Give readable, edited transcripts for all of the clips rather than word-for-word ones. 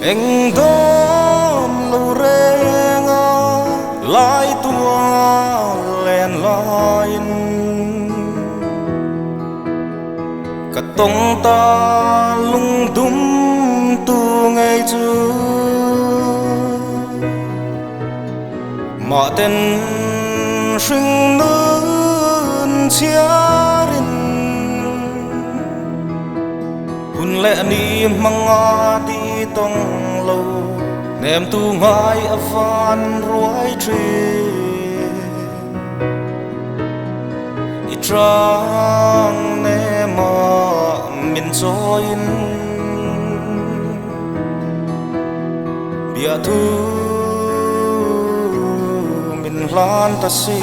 anh đón lâu reng lại tua len lain cả tông ta lung tung tu ngày chưa mà tên sinh lớn chia hun lệ ni mang đi tông lâu nem tu ngai avan ruai tre itrang nemaw min join bia thu min lan ta si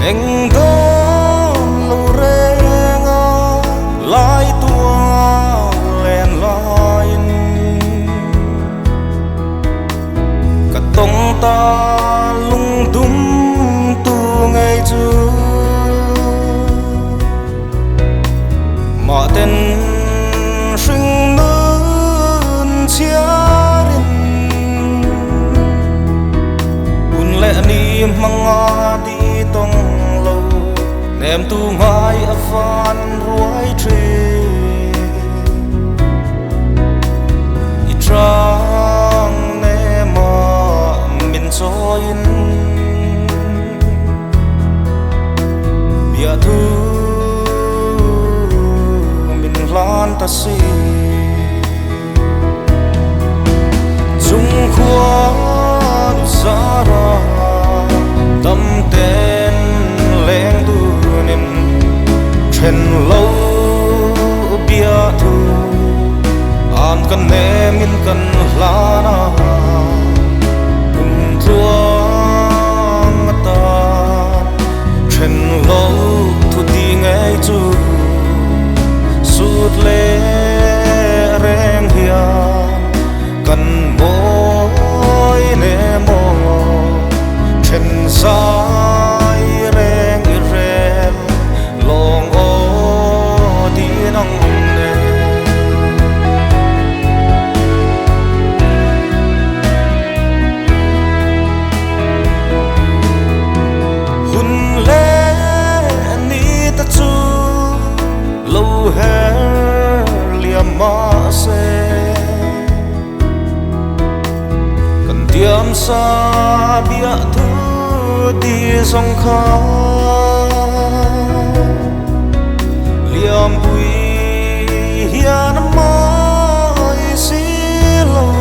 anh đón lâu reng lại tua len lain cả tông ta lung tung tu ngày chưa mà tên sinh lớn chia hun lệ ni mang đi tông lâu nem tu ngai avan ruai tre itrang nemaw min join bia thu min lan ta si dung khoa sa ra tâm tên leng tu nim chen lâu bia thu ankanemin kan lana tuang ta chen lâu thu di ngay chu sut le reng hian kan boy nemaw chen sai reng irem long o di nang ne hun le ni ta chu lâu her liam ma se kan tiam sa bia thu đi dòng khá liam bùi hian mai xí lâu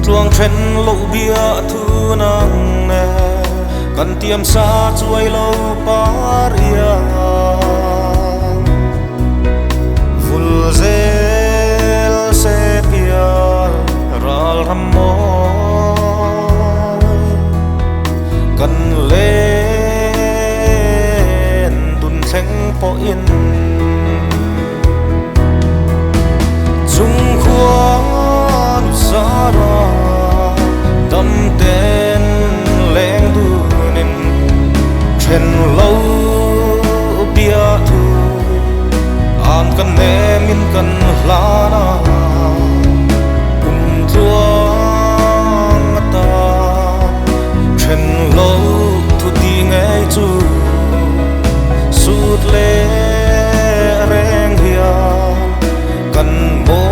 tuang chen lâu bia thu nang nè cần tiêm xa chuối lâu paria vul zel se pia ral ramo cần lên tuần thanh po in dung khoan sa ra tâm tên leng tu nim chen lâu bia thu ankanemin kan lana tuang ta chen lâu thu di ngay chu sut le reng hian kan mo